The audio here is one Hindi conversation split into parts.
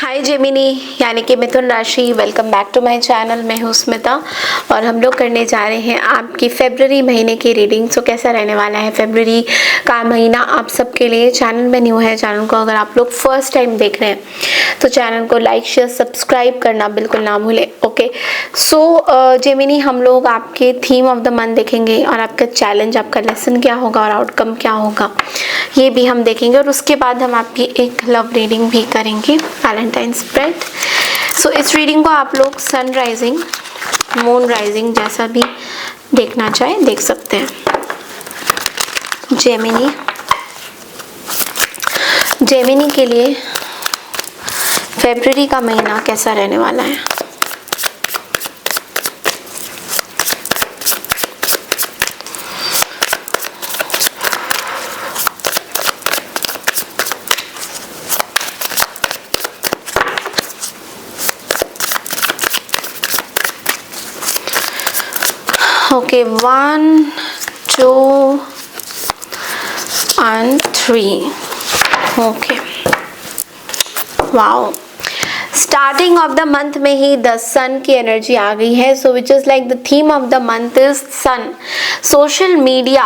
हाय जेमिनी यानी कि मिथुन राशि, welcome back to my channel. मैं हूँ स्मिता और हम लोग करने जा रहे हैं आपकी फरवरी महीने की रीडिंग। सो कैसा रहने वाला है फरवरी का महीना आप सबके लिए। चैनल में न्यू है, चैनल को अगर आप लोग फर्स्ट टाइम देख रहे हैं तो चैनल को लाइक शेयर सब्सक्राइब करना बिल्कुल ना भूलें। ओके, सो जेमिनी हम लोग आपके थीम ऑफ द मंथ देखेंगे और आपका चैलेंज, आपका लेसन क्या होगा और आउटकम क्या होगा ये भी हम देखेंगे। और उसके बाद हम आपकी एक लव रीडिंग भी करेंगे, वैलेंटाइन स्प्रेड। सो इस रीडिंग को आप लोग सन राइजिंग, मून राइजिंग जैसा भी देखना चाहे देख सकते हैं। जेमिनी के लिए फरवरी का महीना कैसा रहने वाला है। Okay, 1, 2 and 3. Okay. Wow. Starting off the month में ही द सन की एनर्जी आ गई है। So which is like the theme of the month is sun. Social media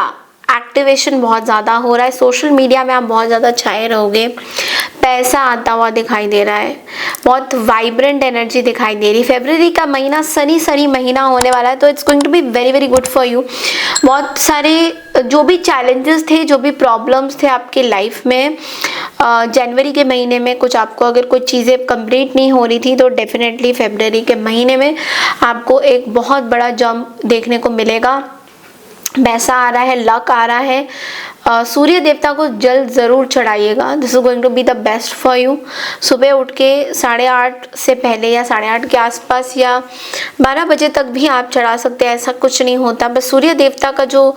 activation बहुत ज़्यादा हो रहा है। सोशल मीडिया में आप बहुत ज़्यादा छाए रहोगे। पैसा आता हुआ दिखाई दे रहा है, बहुत वाइब्रेंट एनर्जी दिखाई दे रही है। फरवरी का महीना सनी महीना होने वाला है, तो it's going to be very very good for you. बहुत सारे जो भी चैलेंजेस थे, जो भी प्रॉब्लम्स थे आपके लाइफ में जनवरी के महीने में, कुछ आपको अगर कुछ चीज़ें कंप्लीट नहीं हो रही थी तो डेफिनेटली फरवरी के महीने में आपको एक बहुत बड़ा जंप देखने को मिलेगा। पैसा आ रहा है, लक आ रहा है। सूर्य देवता को जल ज़रूर चढ़ाइएगा। This is going to be the best for you. सुबह उठ के 8:30 से पहले या 8:30 के आसपास या 12 बजे तक भी आप चढ़ा सकते हैं, ऐसा कुछ नहीं होता। बस सूर्य देवता का जो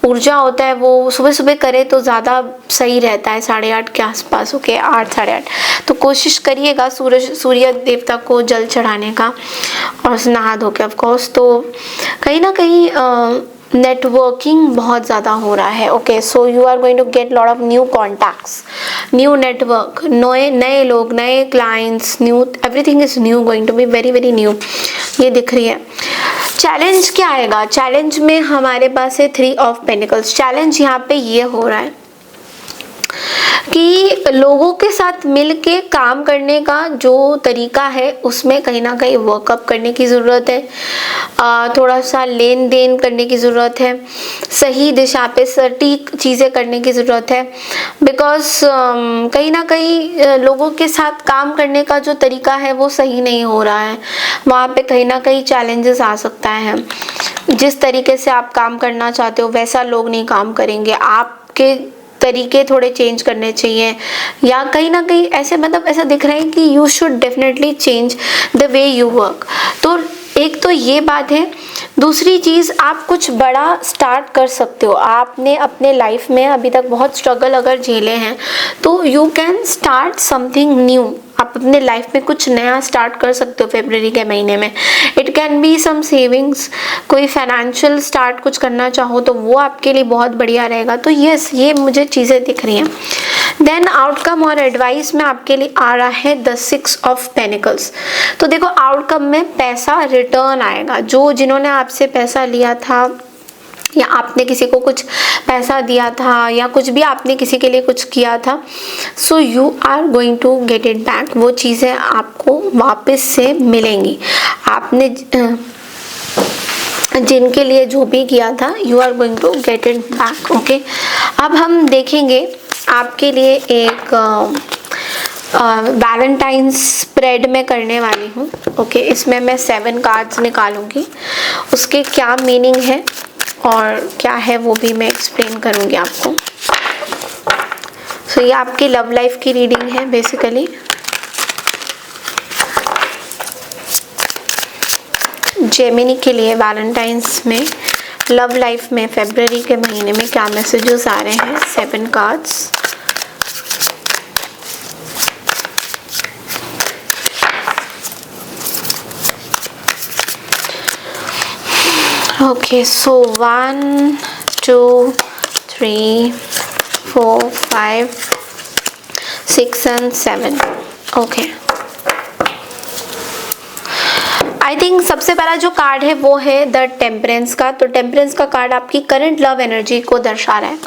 ऊर्जा होता है वो सुबह सुबह करे तो ज़्यादा सही रहता है, 8:30 के आसपास। ओके, 8 साढ़े 8 तो कोशिश करिएगा सूर्य देवता को जल चढ़ाने का और नहा धो के ऑफकोर्स। तो कहीं ना कहीं नेटवर्किंग बहुत ज़्यादा हो रहा है। Okay, so you are going to get lot of new contacts, new network, नए लोग, नए clients, new everything is new, going to be very very new, ये दिख रही है। चैलेंज क्या आएगा? चैलेंज में हमारे पास है 3 ऑफ पेनिकल्स। चैलेंज यहाँ पे ये हो रहा है कि लोगों के साथ मिलके काम करने का जो तरीका है उसमें कहीं ना कहीं वर्कअप करने की ज़रूरत है। थोड़ा सा लेन देन करने की ज़रूरत है, सही दिशा पे सटीक चीज़ें करने की ज़रूरत है। बिकॉज कहीं ना कहीं लोगों के साथ काम करने का जो तरीका है वो सही नहीं हो रहा है। वहाँ पे कहीं ना कहीं चैलेंजेस आ सकता है। जिस तरीके से आप काम करना चाहते हो वैसा लोग नहीं काम करेंगे। आपके तरीके थोड़े चेंज करने चाहिए, या कहीं ना कहीं ऐसे मतलब ऐसा दिख रहा है कि you should definitely change the way you work. तो एक तो ये बात है। दूसरी चीज़, आप कुछ बड़ा स्टार्ट कर सकते हो। आपने अपने लाइफ में अभी तक बहुत स्ट्रगल अगर झेले हैं तो you can start something new. आप अपने लाइफ में कुछ नया स्टार्ट कर सकते हो फरवरी के महीने में। It can be some savings, कोई फाइनेंशियल स्टार्ट कुछ करना चाहो तो वो आपके लिए बहुत बढ़िया रहेगा। तो यस, ये मुझे चीज़ें दिख रही हैं। देन आउटकम और एडवाइस में आपके लिए आ रहा है द 6 ऑफ पेनिकल्स। तो देखो, आउटकम में पैसा रिटर्न आएगा। जिन्होंने आपसे पैसा लिया था या आपने किसी को कुछ पैसा दिया था या कुछ भी आपने किसी के लिए कुछ किया था, so you are going to get it back. वो चीज़ें आपको वापस से मिलेंगी। आपने जिनके लिए जो भी किया था, you are going to get it back. Okay, अब हम देखेंगे आपके लिए एक वैलेंटाइन स्प्रेड में करने वाली हूँ। ओके, इसमें मैं 7 कार्ड्स निकालूंगी, उसके क्या मीनिंग है और क्या है वो भी मैं एक्सप्लेन करूंगी आपको। सो ये आपकी लव लाइफ की रीडिंग है बेसिकली। जेमिनी के लिए वैलेंटाइंस में, लव लाइफ में फरवरी के महीने में क्या मैसेजेस आ रहे हैं। 7 cards. Okay, so 1, 2, 3, 4, 5, 6 and 7. Okay. I think सबसे पहला जो कार्ड है वो है द टेम्परेंस का। तो टेम्परेंस का कार्ड आपकी करंट लव एनर्जी को दर्शा रहा है।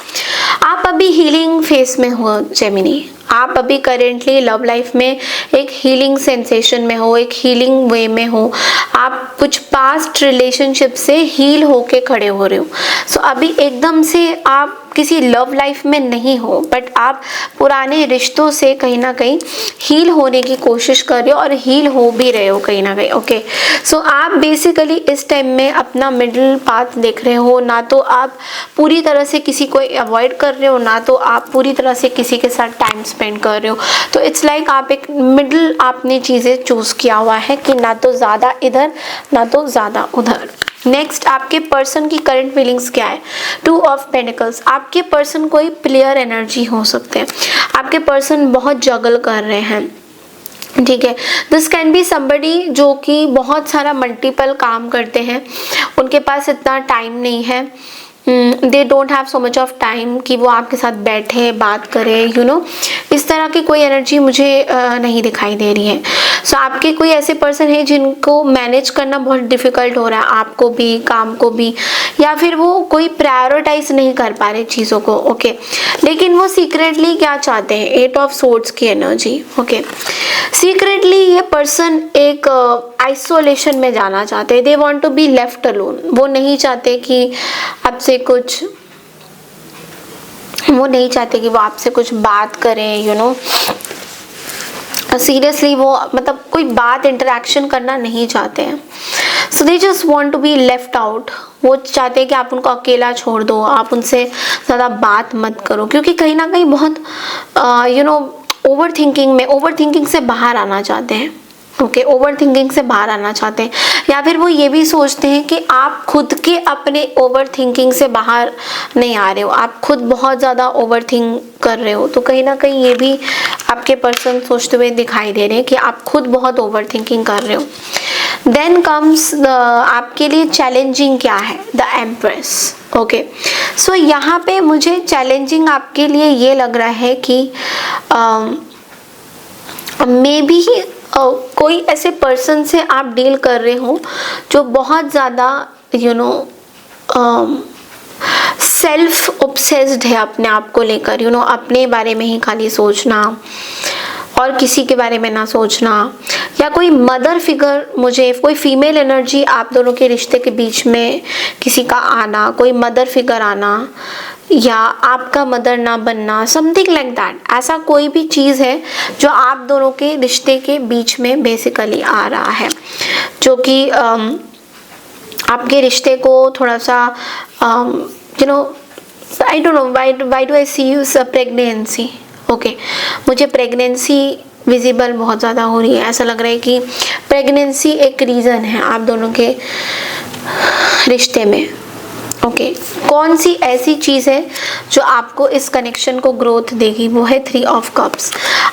आप अभी हीलिंग फेस में हो जेमिनी, आप अभी करेंटली लव लाइफ में एक हीलिंग सेंसेशन में हो, एक हीलिंग वे में हो, आप कुछ पास्ट रिलेशनशिप से हील होके खड़े हो रहे हो। सो अभी एकदम से आप किसी लव लाइफ में नहीं हो, बट आप पुराने रिश्तों से कहीं ना कहीं हील होने की कोशिश कर रहे हो और हील हो भी रहे हो कहीं ना कहीं। ओके, सो आप बेसिकली इस टाइम में अपना मिडिल पाथ देख रहे हो। ना तो आप पूरी तरह से किसी को अवॉइड कर रहे हो, ना तो आप पूरी तरह से किसी के साथ टाइम स्पेंड कर रहे हो। तो इट्स लाइक आप एक मिडिल आपने चीज़ें चूज़ किया हुआ है कि ना तो ज़्यादा इधर ना तो ज़्यादा उधर। नेक्स्ट, आपके पर्सन की करंट फीलिंग्स क्या है? 2 ऑफ पेंटिकल्स। आपके पर्सन कोई प्लेयर एनर्जी हो सकते हैं, आपके पर्सन बहुत जगल कर रहे हैं, ठीक है। दिस कैन बी समबडी जो कि बहुत सारा मल्टीपल काम करते हैं, उनके पास इतना टाइम नहीं है, they don't have so much of time कि वो आपके साथ बैठे बात करें, यू नो, इस तरह की कोई एनर्जी मुझे नहीं दिखाई दे रही है। सो आपके कोई ऐसे पर्सन है जिनको मैनेज करना बहुत डिफिकल्ट हो रहा है, आपको भी काम को भी, या फिर वो कोई प्रायोरिटाइज नहीं कर पा रहे चीज़ों को। ओके, लेकिन वो सीक्रेटली क्या चाहते हैं? 8 ऑफ सोर्ड्स की एनर्जी। ओके, सीक्रेटली ये पर्सन एक आइसोलेशन में जाना चाहते हैं, they want to be left alone. वो नहीं चाहते कि आपसे कुछ, वो नहीं चाहते कि वो आपसे कुछ बात करें, यू नो, सीरियसली वो मतलब कोई बात इंटरेक्शन करना नहीं चाहते हैं। So they just want to be left out. वो चाहते हैं कि आप उनको अकेला छोड़ दो, आप उनसे ज़्यादा बात मत करो, क्योंकि कहीं ना कहीं बहुत यू नो ओवर थिंकिंग से बाहर आना चाहते हैं। ओके, ओवर थिंकिंग से बाहर आना चाहते हैं, या फिर वो ये भी सोचते हैं कि आप खुद के अपने ओवर थिंकिंग से बाहर नहीं आ रहे हो, आप खुद बहुत ज़्यादा ओवर थिंक कर रहे हो। तो कहीं ना कहीं ये भी आपके पर्सन सोचते हुए दिखाई दे रहे हैं कि आप खुद बहुत ओवर थिंकिंग कर रहे हो। देन कम्स आपके लिए चैलेंजिंग क्या है? The empress. ओके, सो यहाँ पे मुझे चैलेंजिंग आपके लिए ये लग रहा है कि मे बी कोई ऐसे पर्सन से आप डील कर रहे हो जो बहुत ज़्यादा यू नो सेल्फ ऑब्सेस्ड है अपने आप को लेकर, यू नो, अपने बारे में ही खाली सोचना और किसी के बारे में ना सोचना। या कोई मदर फिगर, मुझे कोई फीमेल एनर्जी आप दोनों के रिश्ते के बीच में किसी का आना, कोई मदर फिगर आना या आपका मदर ना बनना, समथिंग लाइक दैट। ऐसा कोई भी चीज़ है जो आप दोनों के रिश्ते के बीच में बेसिकली आ रहा है, जो कि आपके रिश्ते को थोड़ा सा you know, I don't know why do I see you pregnancy. Okay, मुझे प्रेगनेंसी विजिबल बहुत ज़्यादा हो रही है। ऐसा लग रहा है कि प्रेगनेंसी एक रीज़न है आप दोनों के रिश्ते में। ओके, कौन सी ऐसी चीज़ है जो आपको इस कनेक्शन को ग्रोथ देगी? वो है 3 ऑफ कप्स।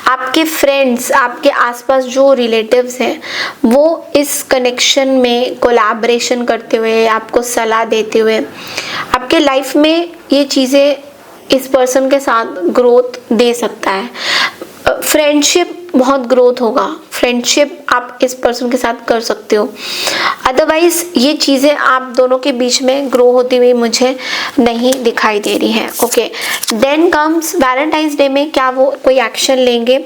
आपके फ्रेंड्स, आपके आसपास जो रिलेटिव्स हैं, वो इस कनेक्शन में कोलैबोरेशन करते हुए, आपको सलाह देते हुए, आपके लाइफ में ये चीज़ें इस पर्सन के साथ ग्रोथ दे सकता है। फ्रेंडशिप बहुत ग्रोथ होगा, फ्रेंडशिप आप इस पर्सन के साथ कर सकते हो। अदरवाइज ये चीज़ें आप दोनों के बीच में ग्रो होती हुई मुझे नहीं दिखाई दे रही हैं। Okay, then comes Valentine's day में क्या वो कोई एक्शन लेंगे?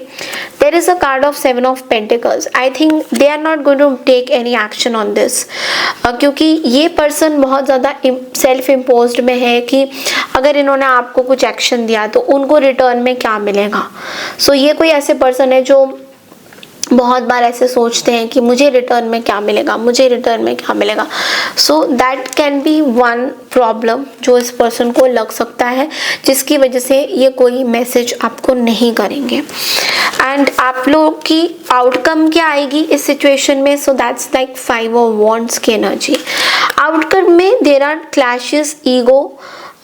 There is a card of 7 of pentacles. I think they are not going to take any action on this, क्योंकि ये पर्सन बहुत ज़्यादा सेल्फ इम्पोज्ड में है कि अगर इन्होंने आपको कुछ एक्शन दिया तो उनको रिटर्न में क्या मिलेगा। सो ये कोई ऐसे पर्सन है जो बहुत बार ऐसे सोचते हैं कि मुझे रिटर्न में क्या मिलेगा, मुझे रिटर्न में क्या मिलेगा। So that can be one problem जो इस पर्सन को लग सकता है, जिसकी वजह से ये कोई मैसेज आपको नहीं करेंगे। एंड आप लोग की आउटकम क्या आएगी इस सिचुएशन में? So that's like 5 of wands की एनर्जी। आउटकम में देयर आर क्लैशेस, ईगो,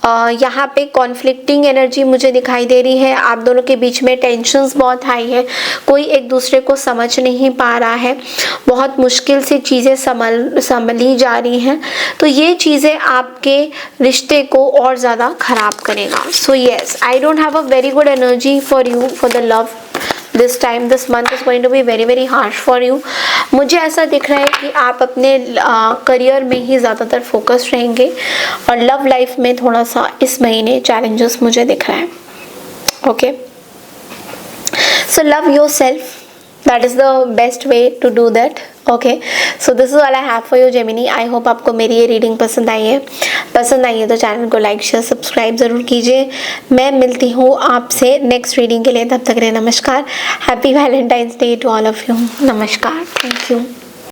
यहाँ पे कॉन्फ्लिक्टिंग एनर्जी मुझे दिखाई दे रही है। आप दोनों के बीच में टेंशन्स बहुत हाई है, कोई एक दूसरे को समझ नहीं पा रहा है, बहुत मुश्किल से चीज़ें संभली जा रही हैं। तो ये चीज़ें आपके रिश्ते को और ज़्यादा ख़राब करेगा। So yes, I don't have a very good energy for you for the love this time, this month is going to be very very harsh for you. मुझे ऐसा दिख रहा है कि आप अपने करियर में ही ज़्यादातर फोकस रहेंगे और लव लाइफ में थोड़ा सा इस महीने चैलेंजेस मुझे दिख रहा है। Okay, so love your self, that is the best way to do that. Okay, so this is all I have for you Gemini. I hope आपको मेरी ये रीडिंग पसंद आई है तो चैनल को लाइक शेयर सब्सक्राइब ज़रूर कीजिए। मैं मिलती हूँ आपसे नेक्स्ट रीडिंग के लिए, तब तक के लिए नमस्कार। Happy Valentine's day to all of you. नमस्कार, थैंक यू।